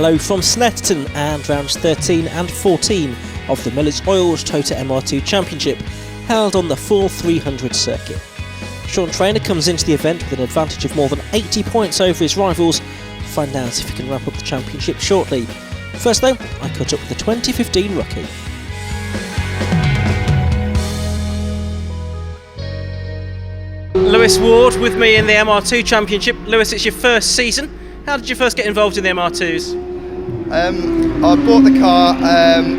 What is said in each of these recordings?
Hello from Snetterton and rounds 13 and 14 of the Miller's Oils Toyota MR2 Championship, held on the full 300 circuit. Sean Traynor comes into the event with an advantage of more than 80 points over his rivals. Find out if he can wrap up the championship shortly. First though, I caught up with the 2015 rookie. Lewis Ward with me in the MR2 Championship. Lewis, it's your first season. How did you first get involved in the MR2s? I bought the car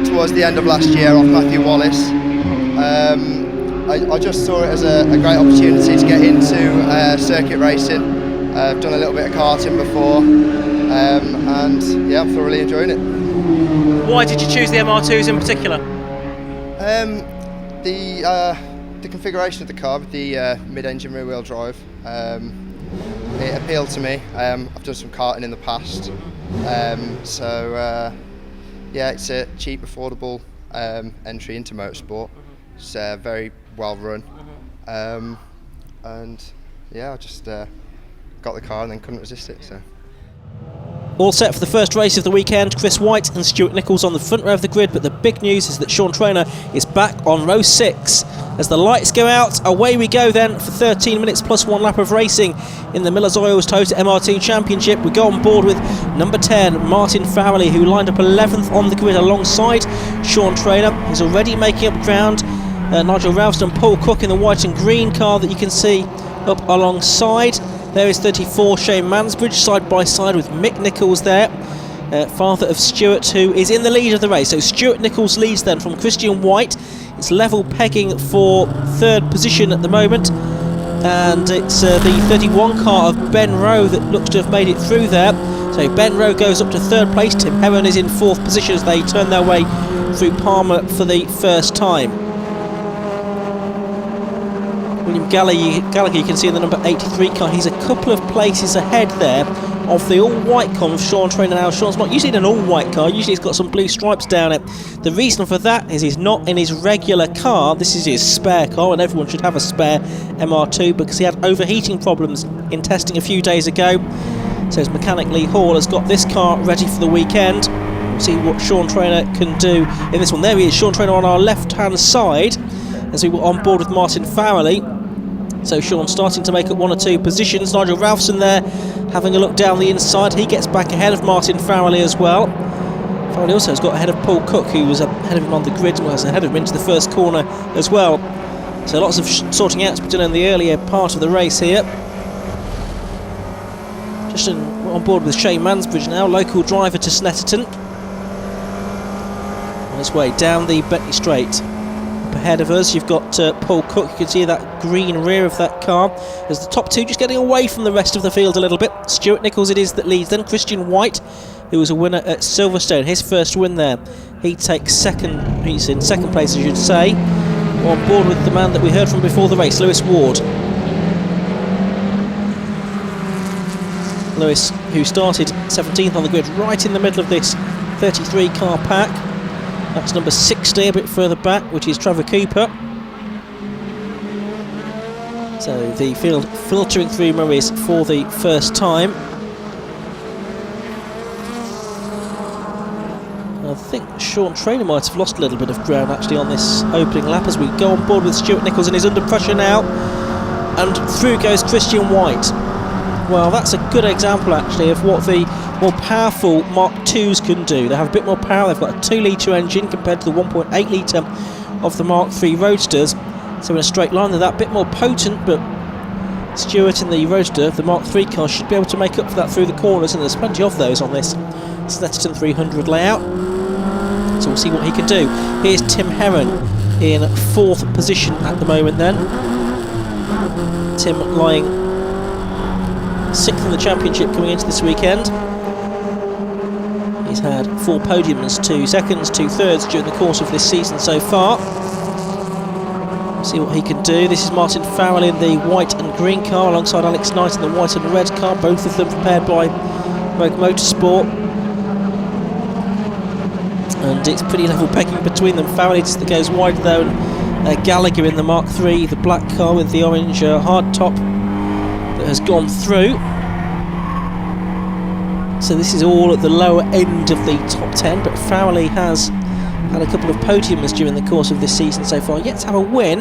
towards the end of last year off Matthew Wallace. I just saw it as a great opportunity to get into circuit racing. I've done a little bit of karting before, and yeah, I'm thoroughly enjoying it. Why did you choose the MR2s in particular? The configuration of the car with the mid-engine rear-wheel drive, it appealed to me. I've done some karting in the past, so yeah, it's a cheap, affordable entry into motorsport. It's very well run, and yeah, I just got the car and then couldn't resist it. So. All set for the first race of the weekend. Chris White and Stuart Nichols on the front row of the grid, but the big news is that Sean Traynor is back on row 6. As the lights go out, away we go then for 13 minutes plus 1 lap of racing in the Miller's Oils Toyota MR2 Championship. We go on board with number 10, Martin Ferrell, who lined up 11th on the grid alongside Sean Traynor. He's already making up ground. Nigel Ralston and Paul Cook in the white and green car that you can see up alongside. There is 34, Shane Mansbridge, side by side with Mick Nichols there, father of Stuart, who is in the lead of the race. So Stuart Nichols leads then from Christian White. It's level pegging for third position at the moment, and it's the 31 car of Ben Rowe that looks to have made it through there. So Ben Rowe goes up to third place. Tim Heron is in fourth position as they turn their way through Palmer for the first time. William Gallagher, you can see in the number 83 car, he's a couple of places ahead there of the all-white car of Sean Traynor. Now, Sean's not usually in an all-white car, usually he's got some blue stripes down it. The reason for that is he's not in his regular car. This is his spare car, and everyone should have a spare MR2 because he had overheating problems in testing a few days ago. So his mechanic Lee Hall has got this car ready for the weekend. We'll see what Sean Traynor can do in this one. There he is, Sean Traynor on our left-hand side, as we were on board with Martin Farrelly. So Sean starting to make up 1 or 2 positions. Nigel Ralston there having a look down the inside. He gets back ahead of Martin Farrelly as well. Farrelly also has got ahead of Paul Cook, who was ahead of him on the grid, was ahead of him into the first corner as well. So lots of sorting out to be done in the earlier part of the race here. Just on board with Shane Mansbridge now, local driver to Snetterton. On his way down the Bentley Straight. Ahead of us you've got Paul Cook. You can see that green rear of that car as the top 2 just getting away from the rest of the field a little bit. Stuart Nichols it is that leads, then Christian White, who was a winner at Silverstone, his first win there. He takes second, he's in second place I should say. We're on board with the man that we heard from before the race, Lewis Ward. Lewis, who started 17th on the grid, right in the middle of this 33 car pack. That's number 60 a bit further back, which is Trevor Cooper. So the field filtering through Murray's for the first time. I think Sean Traynor might have lost a little bit of ground actually on this opening lap as we go on board with Stuart Nichols, and he's under pressure now. And through goes Christian White. Well, that's a good example actually of what the more powerful Mark IIs can do. They have a bit more power. They've got a 2-litre engine compared to the 1.8 litre of the Mark III Roadsters. So in a straight line they're that bit more potent, but Stuart in the Roadster, the Mark III car, should be able to make up for that through the corners, and there's plenty of those on this Snetterton 300 layout. So we'll see what he can do. Here's Tim Heron in 4th position at the moment then. Tim lying 6th in the championship coming into this weekend. He's had 4 podiums, 2 seconds, 2 thirds during the course of this season so far. See what he can do. This is Martin Farrell in the white and green car alongside Alex Knight in the white and red car, both of them prepared by Rogue Motorsport. And it's pretty level pegging between them. Farrell that goes wide though, and Gallagher in the Mark III, the black car with the orange hard top that has gone through. So this is all at the lower end of the top 10, but Ferrell has had a couple of podiums during the course of this season so far. Yet to have a win,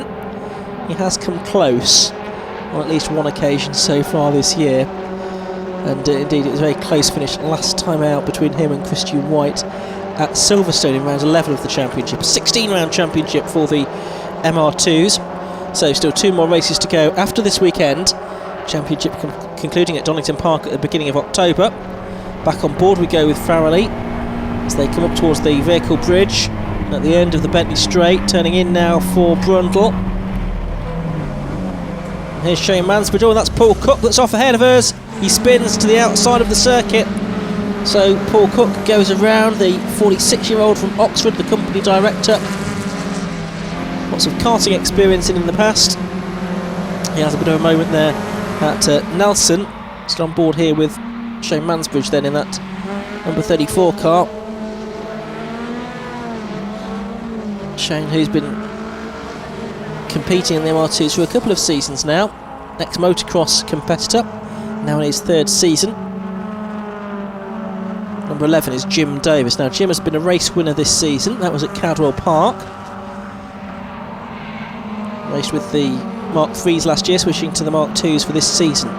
he has come close on at least one occasion so far this year. And indeed, it was a very close finish last time out between him and Christian White at Silverstone in round 11 of the championship. A 16-round championship for the MR2s. So still 2 more races to go after this weekend. Championship concluding at Donington Park at the beginning of October. Back on board we go with Ferrell as they come up towards the vehicle bridge at the end of the Bentley Straight, turning in now for Brundle. Here's Shane Mansbridge. Oh, that's Paul Cook that's off ahead of us. He spins to the outside of the circuit. So Paul Cook goes around, the 46-year-old from Oxford, the company director. Lots of karting experience in the past. He has a bit of a moment there at Nelson. Still on board here with Shane Mansbridge then in that number 34 car. Shane, who's been competing in the MR2s for a couple of seasons now, ex-motocross competitor, now in his 3rd season. Number 11 is Jim Davis. Now Jim has been a race winner this season, that was at Cadwell Park. Raced with the Mark IIIs last year, switching to the Mark IIs for this season.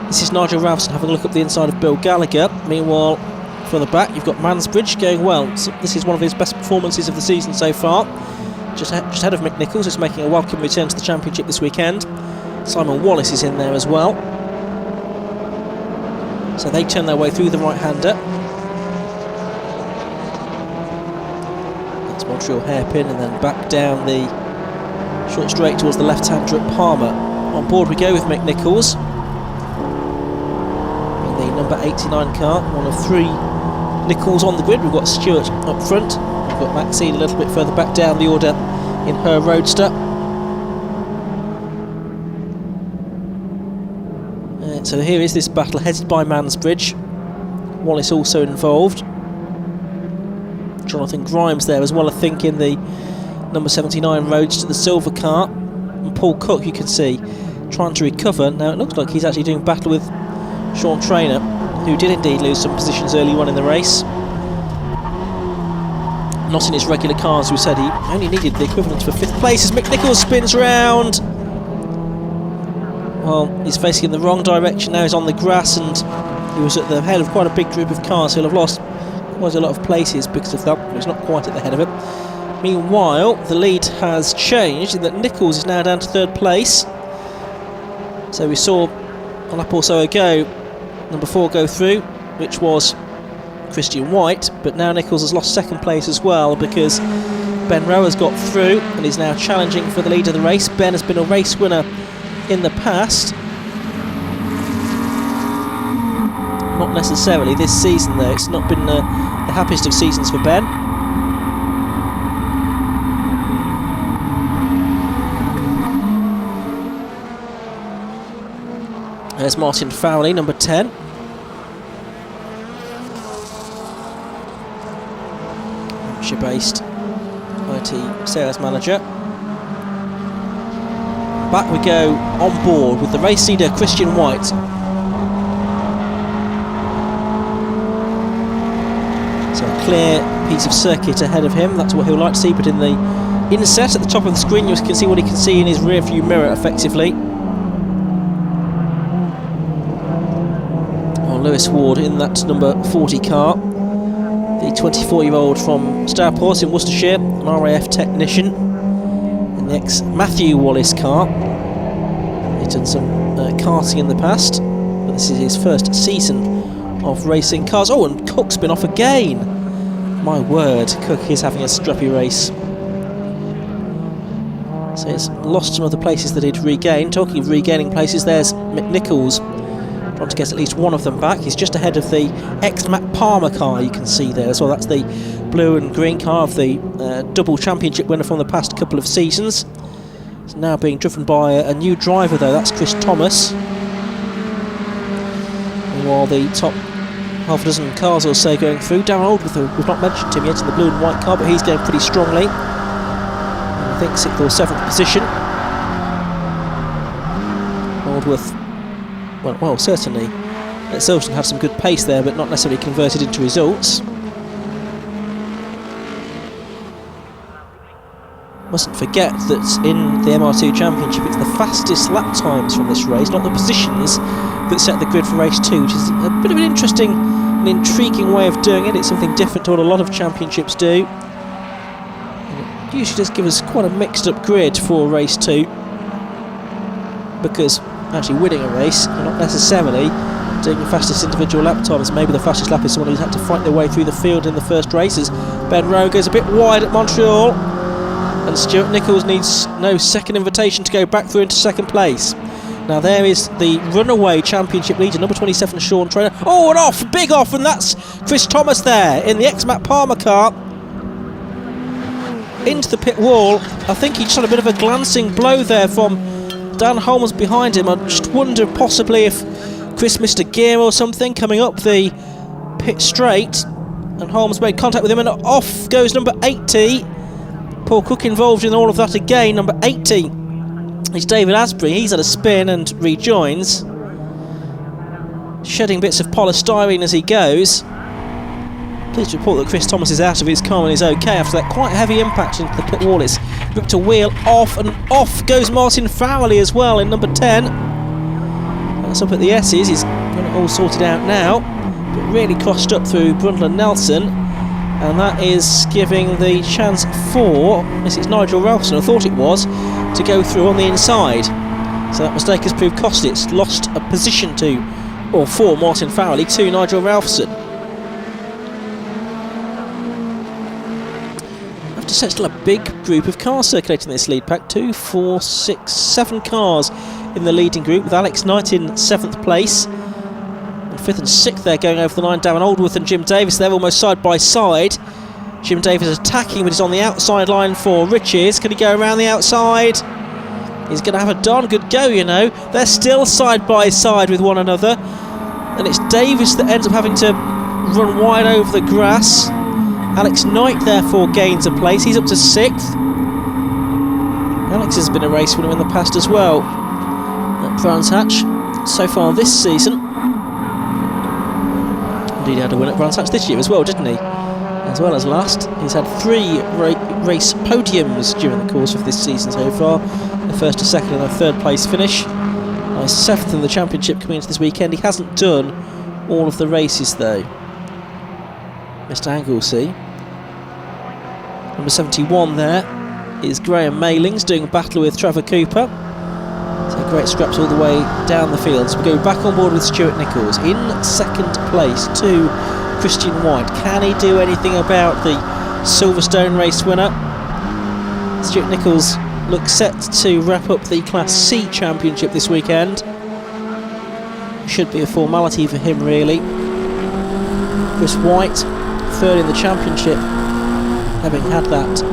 This is Nigel Ralston having a look up the inside of Bill Gallagher. Meanwhile, from the back you've got Mansbridge going well. So this is one of his best performances of the season so far. Just ahead of Mick Nichols, who's making a welcome return to the championship this weekend. Simon Wallace is in there as well. So they turn their way through the right-hander. That's Montreal hairpin, and then back down the short straight towards the left-hander at Palmer. On board we go with Mick Nichols. In the number 89 car, one of 3 Nichols on the grid. We've got Stewart up front. We've got Maxine a little bit further back down the order in her Roadster. So here is this battle headed by Mansbridge. Wallace also involved. Jonathan Grimes there as well, I think, in the number 79 Roadster, the silver car. And Paul Cook, you can see, trying to recover. Now it looks like he's actually doing battle with Sean Traynor, who did indeed lose some positions early on in the race. Not in his regular car, as we said. He only needed the equivalent for 5th place as Mick Nichols spins round. Well, he's facing in the wrong direction now. He's on the grass, and he was at the head of quite a big group of cars. He'll have lost quite a lot of places because of that. He's not quite at the head of it. Meanwhile, the lead has changed in that Nichols is now down to 3rd place. So we saw a lap or so ago number 4 go through, which was Christian White, but now Nichols has lost 2nd place as well because Ben Rowe has got through and is now challenging for the lead of the race. Ben has been a race winner in the past, not necessarily this season though. It's not been the happiest of seasons for Ben. There's Martin Fowley, number 10. Hampshire-based IT sales manager. Back we go on board with the race leader Christian White. So a clear piece of circuit ahead of him, that's what he'll like to see, but in the inset at the top of the screen you can see what he can see in his rear view mirror effectively. Oh, Lewis Ward in that number 40 car, the 24-year-old from Stourport in Worcestershire, an RAF technician. In the ex-Matthew Wallace car. He's done some karting in the past, but this is his 1st season of racing cars. Oh, and Cook's been off again. My word, Cook is having a strappy race. So he's lost some of the places that he'd regained. Talking of regaining places, there's Mick Nichols, trying to get at least one of them back. He's just ahead of the ex-Matt Palmer car, you can see there as well. That's the blue and green car of the double championship winner from the past couple of seasons. It's now being driven by a new driver though, that's Chris Thomas. And while the top half a dozen cars or so going through, Darren Aldworth, we've not mentioned him yet in the blue and white car, but he's going pretty strongly. And I think 6th or 7th position. Aldworth, well certainly Silverstone had some good pace there, but not necessarily converted into results. Mustn't forget that in the MR2 Championship, it's the fastest lap times from this race, not the positions, that set the grid for race 2, which is a bit of an interesting and intriguing way of doing it. It's something different to what a lot of championships do. And it usually does give us quite a mixed up grid for race 2, because actually winning a race, you're not necessarily doing the fastest individual lap times. Maybe the fastest lap is someone who's had to fight their way through the field in the first races. Ben Rowe goes a bit wide at Montreal, and Stuart Nichols needs no second invitation to go back through into second place. Now there is the runaway championship leader, number 27, Sean Traynor. Oh, and off, big off, and that's Chris Thomas there in the ex-Matt Palmer car. Into the pit wall. I think he just had a bit of a glancing blow there from Dan Holmes behind him. I just wonder possibly if Chris missed a gear or something coming up the pit straight, and Holmes made contact with him, and off goes number 80. Paul Cook involved in all of that again. Number 80 is David Asprey. He's had a spin and rejoins, shedding bits of polystyrene as he goes. Pleased to report that Chris Thomas is out of his car and is okay after that quite heavy impact into the pit wall. It's ripped a wheel off, and off goes Martin Farrelly as well in number 10. That's up at the S's. He's got it all sorted out now, but really crossed up through Brundle and Nelson, and that is giving the chance for, this is Nigel Ralston, I thought it was, to go through on the inside. So that mistake has proved costly. It's lost a position to, or for Martin Farrelly to Nigel Ralston. So it's still a big group of cars circulating this lead pack. 2, 4, 6, 7 cars in the leading group, with Alex Knight in 7th place. And 5th and 6th there going over the line. Darren Aldworth and Jim Davis, they're almost side by side. Jim Davis attacking, but he's on the outside line for Riches. Can he go around the outside? He's going to have a darn good go, you know. They're still side by side with one another. And it's Davis that ends up having to run wide over the grass. Alex Knight therefore gains a place. He's up to 6th. Alex has been a race winner in the past as well at Brands Hatch so far this season. Indeed, he had a win at Brands Hatch this year as well, didn't he? As well as last. He's had 3 race podiums during the course of this season so far. A 1st, a 2nd and a 3rd place finish. Nice 7th in the championship coming into this weekend. He hasn't done all of the races though, Mr. Anglesey. Number 71 there is Graham Mailings doing a battle with Trevor Cooper. So great scraps all the way down the field. So we go back on board with Stuart Nichols in 2nd place to Christian White. Can he do anything about the Silverstone race winner? Stuart Nichols looks set to wrap up the Class C championship this weekend. Should be a formality for him really. Chris White, 3rd in the championship, having had that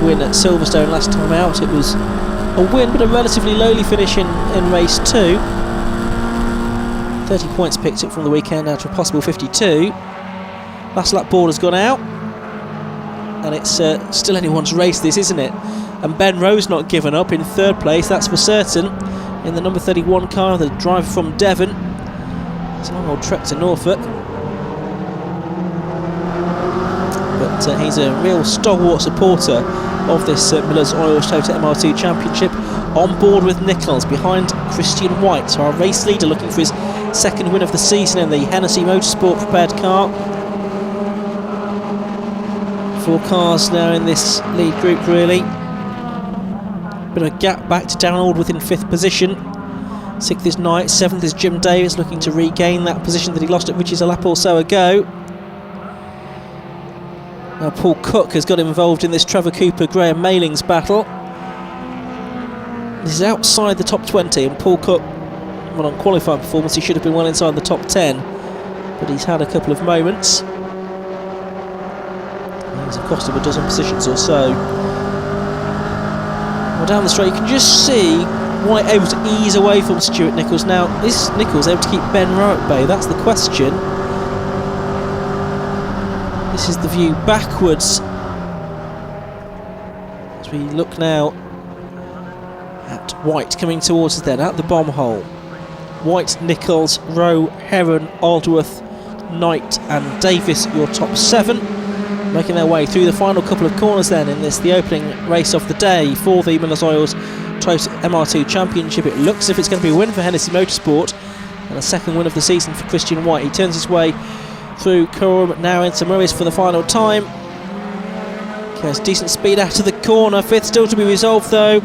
win at Silverstone last time out. It was a win, but a relatively lowly finish in race 2. 30 points picked up from the weekend out of a possible 52. Last lap board has gone out, and it's still anyone's race this, isn't it? And Ben Rowe's not given up in 3rd place, that's for certain, in the number 31 car, the driver from Devon. It's a long old trek to Norfolk. But he's a real stalwart supporter of this Miller's Oil Toyota MR2 Championship, on board with Nichols behind Christian White, so our race leader looking for his 2nd win of the season in the Hennessy Motorsport prepared car. 4 cars now in this lead group really. Bit of a gap back to Darren Aldworth in 5th position. 6th is Knight, 7th is Jim Davis, looking to regain that position that he lost at Riches a lap or so ago. Now Paul Cook has got involved in this Trevor Cooper-Graham Mailings battle. This is outside the top 20, and Paul Cook, well, on qualifying performance, he should have been well inside the top 10, but he's had a couple of moments. He's cost him a dozen positions or so. Well, down the straight, you can just see White able to ease away from Stuart Nichols. Now, is Nichols able to keep Ben Rowe at bay? That's the question. This is the view backwards as we look now at White coming towards us then at the bomb hole. White, Nichols, Rowe, Heron, Aldworth, Knight and Davis, your top 7, making their way through the final couple of corners then in the opening race of the day for the Millers Oils MR2 Championship. It looks as if it's going to be a win for Hennessy Motorsport and a second win of the season for Christian White. He turns his way through Coram now into Murray's for the final time. Has decent speed out of the corner. 5th still to be resolved though.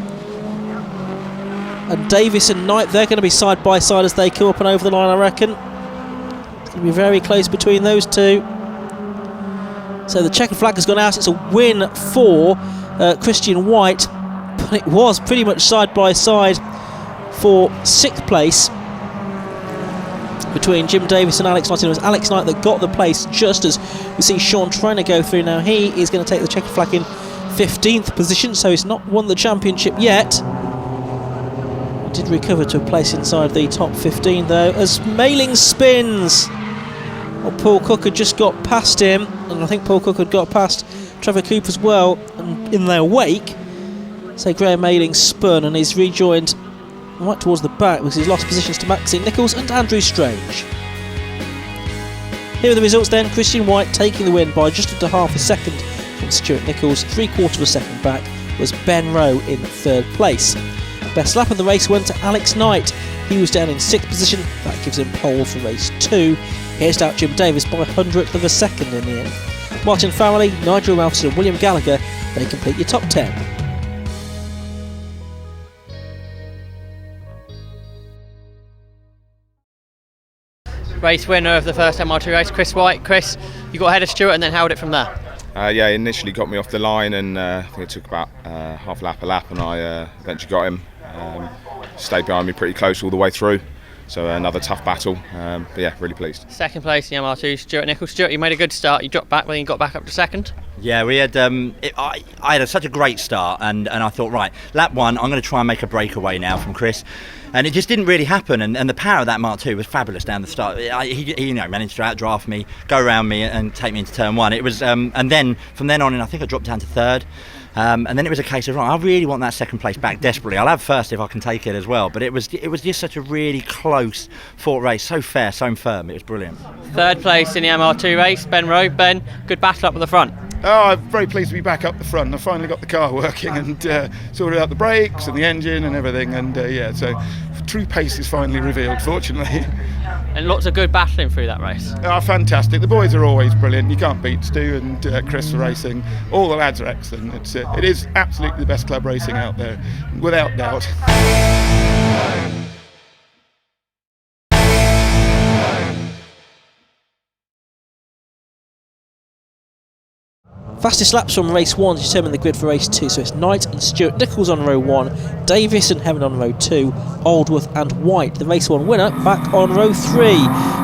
And Davis and Knight, they're going to be side by side as they come up and over the line, I reckon. It's going to be very close between those two. So the checkered flag has gone out. It's a win for Christian White, but it was pretty much side by side for 6th place between Jim Davis and Alex Knight. It was Alex Knight that got the place just as we see Sean Trainer go through now. He is going to take the checkered flag in 15th position, so he's not won the championship yet. He did recover to a place inside the top 15 though, as Mailing spins. Well, Paul Cook had just got past him, and I think Paul Cook had got past Trevor Cooper as well, and in their wake, so Graham Mailing spun and he's rejoined right towards the back because he's lost positions to Maxine Nichols and Andrew Strange. Here are the results then. Christian White taking the win by just under half a second from Stuart Nichols. 3/4 of a second back was Ben Rowe in 3rd place. Best lap of the race went to Alex Knight. He was down in 6th position. That gives him pole for race 2. He edged out Jim Davis by 100th of a second in the end. Martin Farrelly, Nigel Ralston and William Gallagher, they complete your top 10. Race winner of the first MR2 race, Chris White. Chris, you got ahead of Stuart and then held it from there. Yeah, he initially got me off the line, and I think it took about half a lap, and I eventually got him. Stayed behind me pretty close all the way through, so another tough battle. But yeah, really pleased. 2nd place in the MR2, Stuart Nichols. Stuart, you made a good start. You dropped back, but then you got back up to 2nd. Yeah, we had. I had such a great start, and I thought, right, lap 1, I'm going to try and make a breakaway now from Chris. And it just didn't really happen, and the power of that Mark II was fabulous down the start. He managed to outdraft me, go around me, and take me into turn 1. It was, and then from then on, I think I dropped down to 3rd. And then it was a case of, right, I really want that 2nd place back desperately. I'll have 1st if I can take it as well. But it was just such a really close fought race, so fair, so firm. It was brilliant. 3rd place in the MR2 race, Ben Rowe. Ben, good battle up at the front. Oh, I'm very pleased to be back up the front. I finally got the car working and sorted out the brakes and the engine and everything. And yeah, so true pace is finally revealed, fortunately. And lots of good battling through that race. Oh, fantastic. The boys are always brilliant. You can't beat Stu and Chris for racing. All the lads are excellent. It is absolutely the best club racing out there, without doubt. Fastest laps from race 1 to determine the grid for race 2. So it's Knight and Stuart Nichols on row 1, Davis and Heron on row 2, Aldworth and White, the race 1 winner, back on row 3.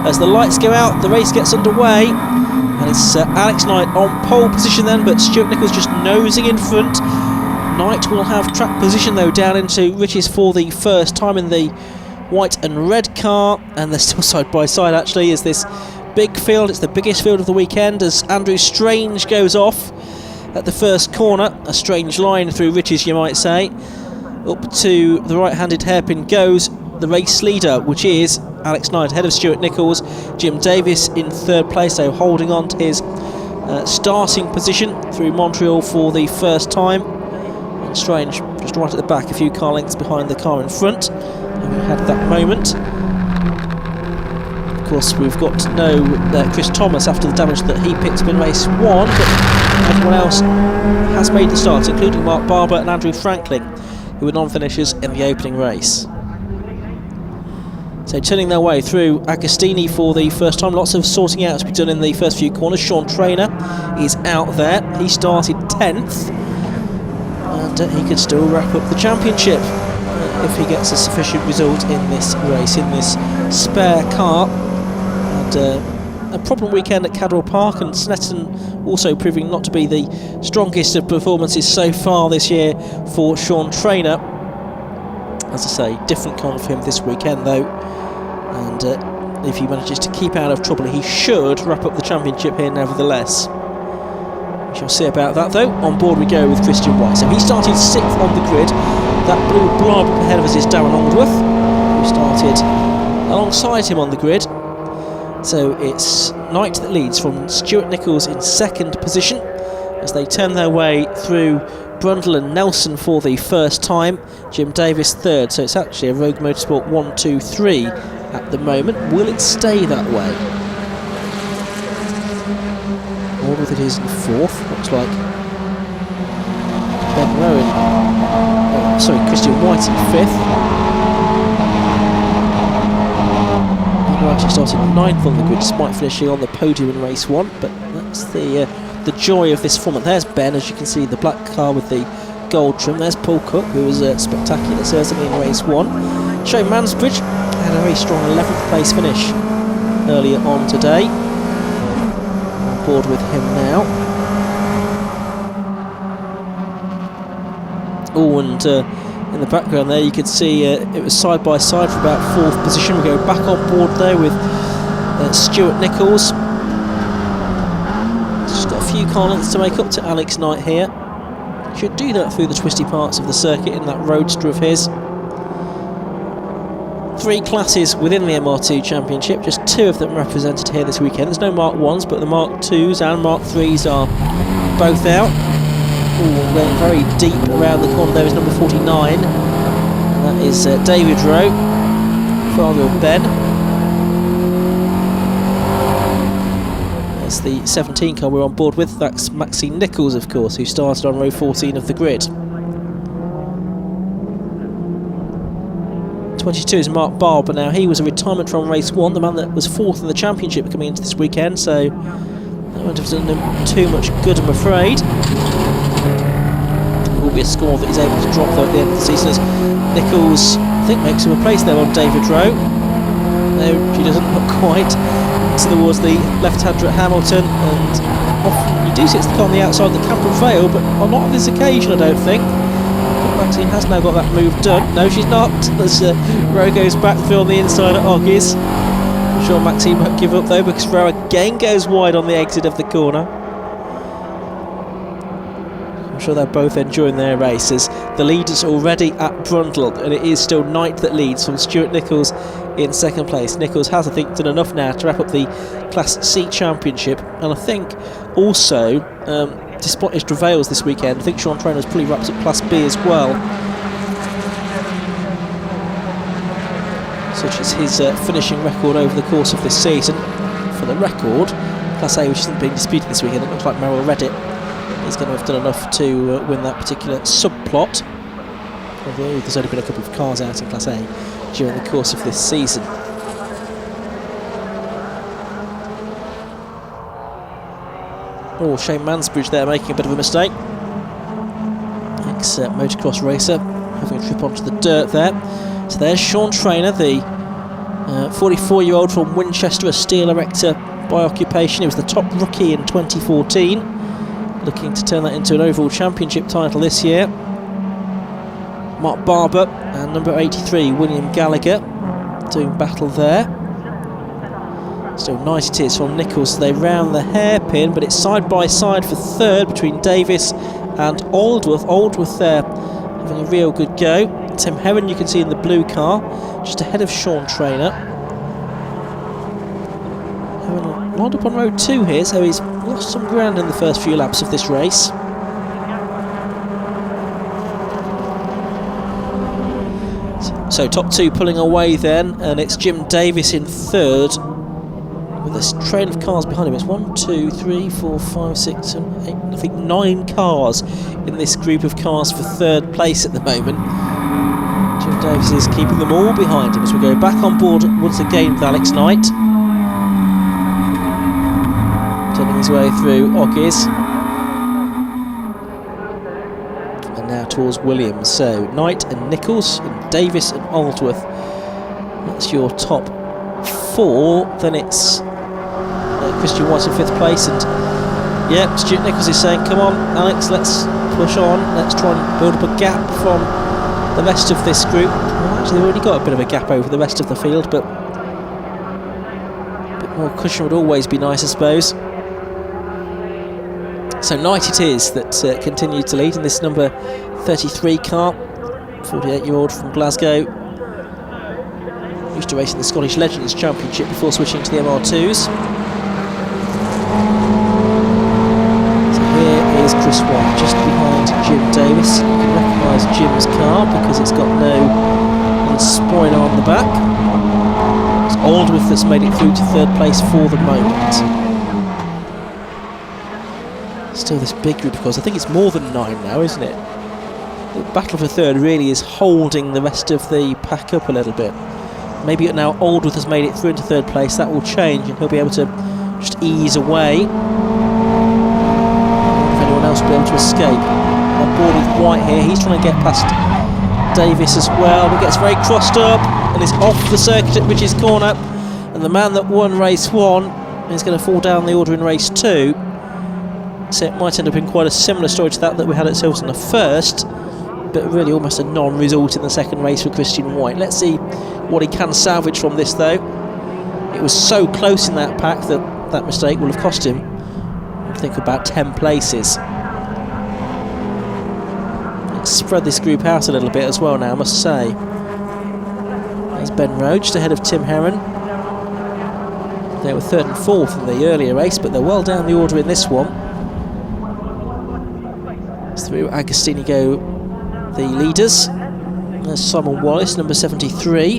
As the lights go out, the race gets underway, and it's Alex Knight on pole position then, but Stuart Nichols just nosing in front. Knight will have track position though down into riches for the first time in the white and red car, and they're still side by side actually as this big field, it's the biggest field of the weekend, as Andrew Strange goes off at the first corner. A strange line through riches, you might say. Up to the right-handed hairpin goes the race leader, which is Alex Knight, ahead of Stuart Nichols. Jim Davis in 3rd place, so holding on to his starting position through Montreal for the first time. And Strange just right at the back, a few car lengths behind the car in front. And we had that moment. Of course, we've got to know Chris Thomas after the damage that he picked up in race 1, but everyone else has made the start, including Mark Barber and Andrew Franklin, who were non-finishers in the opening race. So turning their way through Agostini for the first time, lots of sorting out to be done in the first few corners. Sean Trainer is out there, he started 10th, and he could still wrap up the championship if he gets a sufficient result in this race, in this spare car. And a problem weekend at Cadwell Park, and Snetterton also proving not to be the strongest of performances so far this year for Sean Trainer. As I say, different car for him this weekend though, and if he manages to keep out of trouble, he should wrap up the championship here nevertheless. We shall see about that though. On board we go with Christian White. So he started 6th on the grid. That blue blob ahead of us is Darren Aldworth, who started alongside him on the grid. So it's Knight that leads from Stuart Nichols in second position as they turn their way through Brundle and Nelson for the first time. Jim Davis third, so it's actually a Rogue Motorsport 1, 2, 3 at the moment. Will it stay that way? Aldworth it is in fourth, looks like. Ben Rowan, Christian White in fifth. Actually started ninth on the grid despite finishing on the podium in race 1, but that's the joy of this format. There's Ben, as you can see, the black car with the gold trim. There's Paul Cook, who was spectacular certainly in race 1. Shane Mansbridge had a very strong 11th place finish earlier on today. On board with him now. Oh, and in the background there you could see it was side by side for about 4th position. We go back on board there with Stuart Nichols. Just got a few car lengths to make up to Alex Knight here. Should do that through the twisty parts of the circuit in that roadster of his. 3 classes within the MR2 Championship, just 2 of them represented here this weekend. There's no Mark 1s, but the Mark 2s and Mark 3s are both out. Ooh, going very deep around the corner there is number 49. And that is David Rowe, father of Ben. That's the 17 car we're on board with. That's Maxine Nichols, of course, who started on row 14 of the grid. 22 is Mark Barber. Now, he was a retirement from race 1, the man that was 4th in the championship coming into this weekend, so that won't have done him too much good, I'm afraid. It will be a score that he's able to drop though at the end of the season as Nichols, I think, makes him a place there on David Rowe. No, she doesn't look quite towards the left-hander at Hamilton, and often you do see it's the car on the outside that can prevail, but not on this occasion, I don't think. Maxine has now got that move done. No, she's not, as Rowe goes back through on the inside at Oggies. I'm sure Maxine won't give up though, because Rowe again goes wide on the exit of the corner. I'm sure they're both enjoying their races. The lead is already at Brundle, and it is still Knight that leads from Stuart Nichols in second place. Nichols has, I think, done enough now to wrap up the Class C Championship, and I think also, despite his travails this weekend, I think Sean Trainer's probably wrapped up Class B as well. Such as his finishing record over the course of this season. For the record, Class A, which hasn't been disputed this weekend, it looks like Merrill Reddit is going to have done enough to win that particular subplot. Although there's only been a couple of cars out in Class A during the course of this season. Oh, Shane Mansbridge there making a bit of a mistake. Ex-motocross racer having a trip onto the dirt there. So there's Sean Trainer, the 44-year-old from Winchester, a steel erector by occupation. He was the top rookie in 2014, looking to turn that into an overall championship title this year. Mark Barber and number 83, William Gallagher, doing battle there. Still nice it is from Nichols. They round the hairpin, but it's side by side for third between Davis and Aldworth. Aldworth there having a real good go. Tim Heron you can see in the blue car, just ahead of Sean Trainer. Heron lined up on row 2 here, so he's lost some ground in the first few laps of this race. So top 2 pulling away then, and it's Jim Davis in third. With this train of cars behind him, it's 1, 2, 3, 4, 5, 6, 7, 8, I think 9 cars in this group of cars for third place at the moment. Jim Davis is keeping them all behind him as we go back on board once again with Alex Knight. Turning his way through Oggies. And now towards Williams. So Knight and Nichols and Davis and Aldworth. That's your top 4. Then it's Christian White in 5th place, and yeah, Stuart Nichols is saying, come on Alex, let's push on, let's try and build up a gap from the rest of this group. Well, actually they've already got a bit of a gap over the rest of the field, but a bit more cushion would always be nice, I suppose. So Knight it is that continued to lead in this number 33 car, 48-year-old from Glasgow, who used to racing the Scottish Legends Championship before switching to the MR2s. So here is Chris White just behind Jim Davis. You can recognise Jim's car because it's got no little spoiler on the back. It's Aldworth that's made it through to third place for the moment. Still this big group, because I think it's more than 9 now, isn't it? The battle for third really is holding the rest of the pack up a little bit. Maybe now Aldworth has made it through into third place, that will change and he'll be able to just ease away. If anyone else will be able to escape. On board with White here, he's trying to get past Davis as well, but gets very crossed up and is off the circuit at Ridge's Corner. And the man that won race 1 is going to fall down the order in race 2. So it might end up in quite a similar story to that we had at Silverstone the first, but really almost a non-result in the second race for Christian White. Let's see what he can salvage from this though. It was so close in that pack that that mistake will have cost him, I think, about 10 places. Let's spread this group out a little bit as well now, I must say. There's Ben Roach ahead of Tim Herron. They were 3rd and 4th in the earlier race, but they're well down the order in this one. Through Agostini go the leaders. There's Simon Wallace, number 73,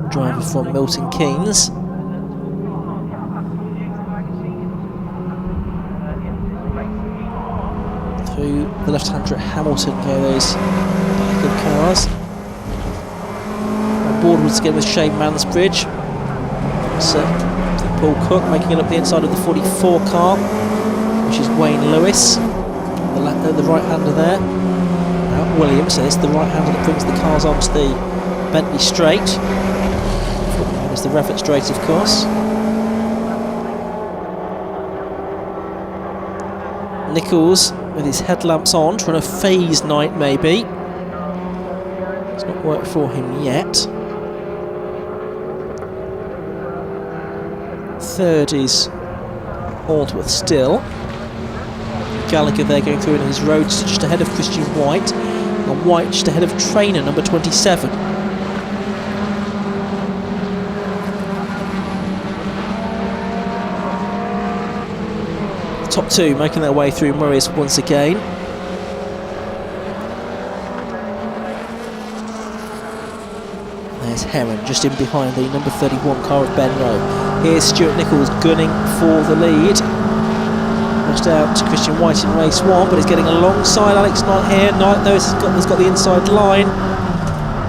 driver from Milton Keynes. Through the left-hander at Hamilton go those pack of cars. On board once again with Shane Mansbridge. So Paul Cook making it up the inside of the 44 car, which is Wayne Lewis, the right-hander there. Now Williams, so it's the right-hander that brings the cars onto the Bentley straight. There's the Revett straight, of course. Nichols with his headlamps on, trying to phase night maybe. It's not worked for him yet. Third is Aldworth still. Gallagher there going through in his roadster just ahead of Christian White, and White just ahead of trainer number 27. The top 2 making their way through Murray's once again. There's Herron just in behind the number 31 car of Ben Rowe. Here's Stuart Nichols gunning for the lead. Pushed out to Christian White in race 1, but he's getting alongside Alex Knight here. Knight though has got the inside line,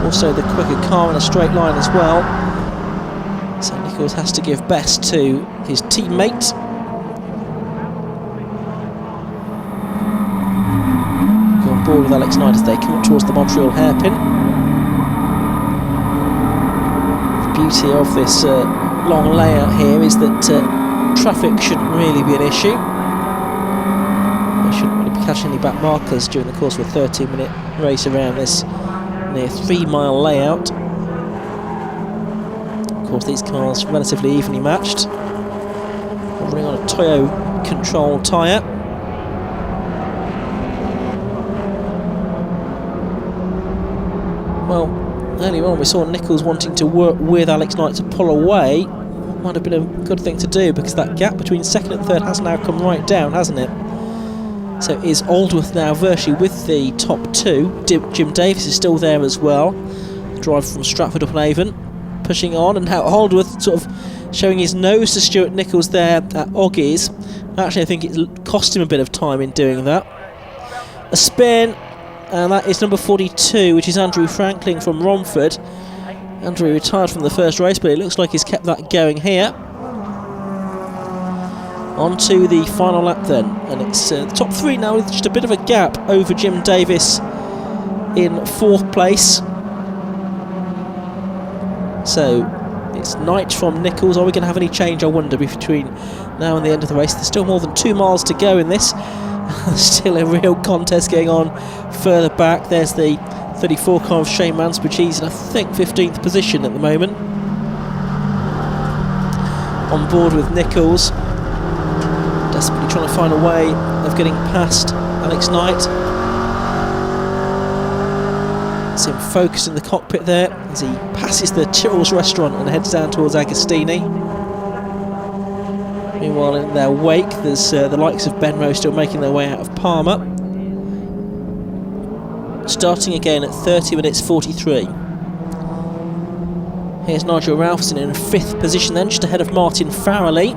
also the quicker car in a straight line as well. So Nichols has to give best to his teammate. Go on board with Alex Knight as they come up towards the Montreal hairpin. The beauty of this long layout here is that traffic shouldn't really be an issue. Shouldn't really be catching any back markers during the course of a 13-minute race around this near 3-mile layout. Of course, these cars relatively evenly matched. We're running on a Toyo control tyre. Well, earlier on we saw Nichols wanting to work with Alex Knight to pull away. That might have been a good thing to do, because that gap between second and third has now come right down, hasn't it? So is Aldworth now virtually with the top 2. Jim Davis is still there as well, the driver from Stratford-upon-Avon, pushing on, and now Aldworth sort of showing his nose to Stuart Nichols there at Oggies. Actually, I think it cost him a bit of time in doing that. A spin, and that is number 42, which is Andrew Franklin from Romford. Andrew retired from the first race, but it looks like he's kept that going here. On to the final lap then, and it's the top 3 now with just a bit of a gap over Jim Davis in 4th place. So it's Knight from Nichols. Are we going to have any change, I wonder, between now and the end of the race? There's still more than 2 miles to go in this. Still a real contest going on further back. There's the 34 car of Shane Mansbridge. He's in, I think, 15th position at the moment. On board with Nichols, desperately trying to find a way of getting past Alex Knight. Gets him focused in the cockpit there as he passes the Tyrrell's restaurant and heads down towards Agostini. Meanwhile, in their wake, there's the likes of Benroe still making their way out of Palmer. Starting again at 30 minutes 43. Here's Nigel Ralston in 5th position then, just ahead of Martin Ferrell,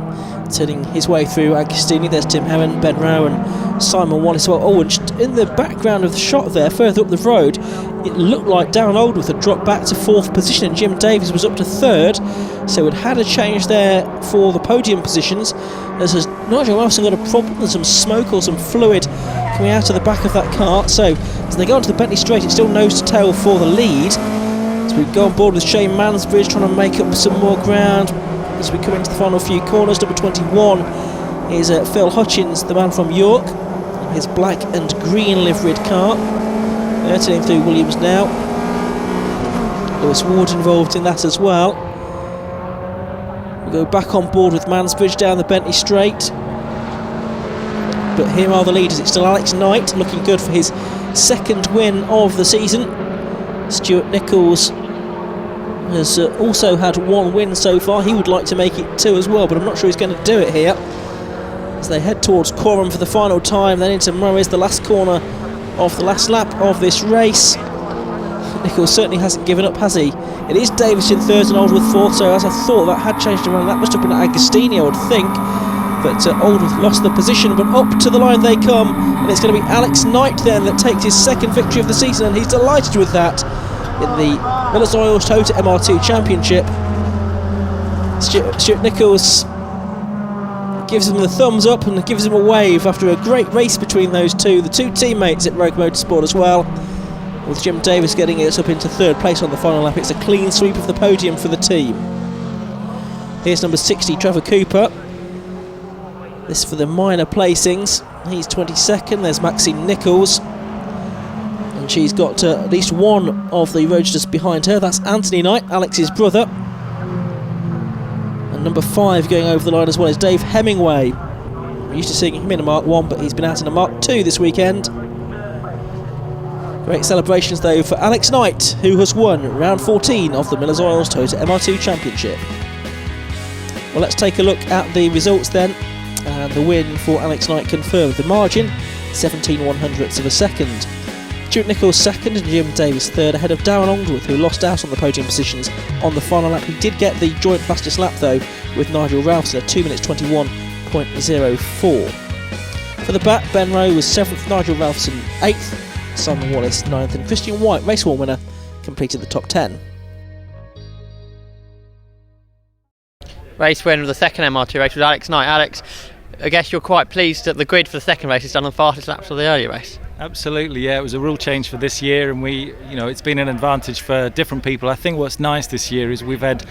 turning his way through Agostini. There's Tim Heron, Benroe and Simon Wallace. Well, and just in the background of the shot there, further up the road, it looked like Darren Aldworth had dropped back to 4th position and Jim Davies was up to 3rd. So it had a change there for the podium positions. As Nigel Ralston got a problem, there's some smoke or some fluid coming out of the back of that car. So as they go onto the Bentley Straight, it's still nose to tail for the lead. As we go on board with Shane Mansbridge trying to make up some more ground as we come into the final few corners. Number 21 is Phil Hutchins, the man from York, in his black and green liveried car. They're turning through Williams now. Lewis Ward involved in that as well. We go back on board with Mansbridge down the Bentley Straight. But here are the leaders. It's still Alex Knight looking good for his 2nd win of the season. Stuart Nichols has also had 1 win so far. He would like to make it 2 as well, but I'm not sure he's going to do it here. As they head towards Coram for the final time, then into Murray's, the last corner of the last lap of this race. Nichols certainly hasn't given up, has he? It is Davis in 3rd and Aldworth 4th, so as I thought, that had changed around. That must have been Agostini, I would think. But Aldworth lost the position, but up to the line they come, and it's going to be Alex Knight then that takes his 2nd victory of the season, and he's delighted with that in the Miller's Oil Toyota MR2 Championship. Stuart Nichols gives him the thumbs up and gives him a wave after a great race between those two, the 2 teammates at Rogue Motorsport as well, with Jim Davis getting it up into 3rd place on the final lap. It's a clean sweep of the podium for the team. Here's number 60, Trevor Cooper. This for the minor placings. He's 22nd. There's Maxine Nichols, and she's got at least one of the roadsters behind her. That's Anthony Knight, Alex's brother. And number 5 going over the line as well is Dave Hemingway. We're used to seeing him in a Mark 1, but he's been out in a Mark 2 this weekend. Great celebrations though for Alex Knight, who has won round 14 of the Miller's Oils Toyota MR2 Championship. Well, let's take a look at the results then. And the win for Alex Knight confirmed. The margin, 17/100ths of a second. Stuart Nichols 2nd and Jim Davis 3rd, ahead of Darren Aldworth, who lost out on the podium positions on the final lap. He did get the joint fastest lap though with Nigel Ralston at 2 minutes 21.04. For the back, Benroe was 7th, Nigel Ralston 8th, Simon Wallace 9th, and Christian White, race 1 winner, completed the top 10. Race winner of the 2nd MR2 race was Alex Knight. Alex, I guess you're quite pleased that the grid for the 2nd race is done on the fastest laps of the earlier race. Absolutely, yeah. It was a rule change for this year, and it's been an advantage for different people. I think what's nice this year is we've had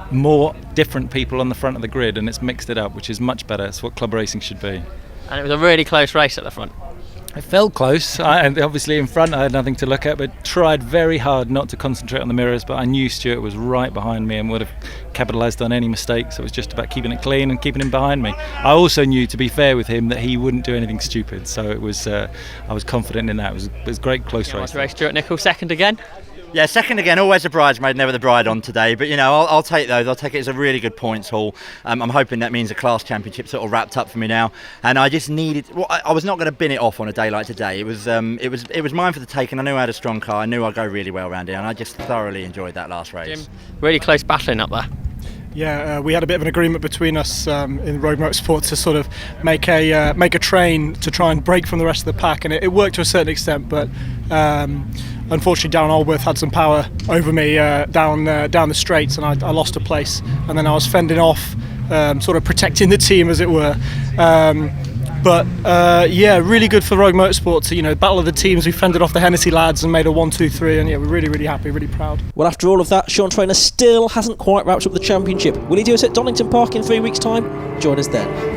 more different people on the front of the grid, and it's mixed it up, which is much better. It's what club racing should be. And it was a really close race at the front. It felt close, and obviously in front I had nothing to look at, but tried very hard not to concentrate on the mirrors, but I knew Stuart was right behind me and would have capitalised on any mistakes. It was just about keeping it clean and keeping him behind me. I also knew, to be fair with him, that he wouldn't do anything stupid, so it was I was confident in that. It was a great close race. Stuart Nichols 2nd again. Yeah, 2nd again, always a bridesmaid, never the bride on today. But, I'll take those. I'll take it as a really good points haul. I'm hoping that means the class championship sort of wrapped up for me now. And I just needed... Well, I was not going to bin it off on a day like today. It was mine for the taking. I knew I had a strong car. I knew I'd go really well around here. And I just thoroughly enjoyed that last race. Jim, really close battling up there. Yeah, we had a bit of an agreement between us in Rogue Motorsport to sort of make a train to try and break from the rest of the pack, and it worked to a certain extent. But unfortunately, Darren Aldworth had some power over me down the straights, and I lost a place. And then I was fending off, sort of protecting the team, as it were. Really good for Rogue Motorsport to, battle of the teams. We fended off the Hennessy lads and made a 1-2-3, and we're really, really happy, really proud. Well, after all of that, Sean Traynor still hasn't quite wrapped up the championship. Will he do it at Donington Park in 3 weeks' time? Join us then.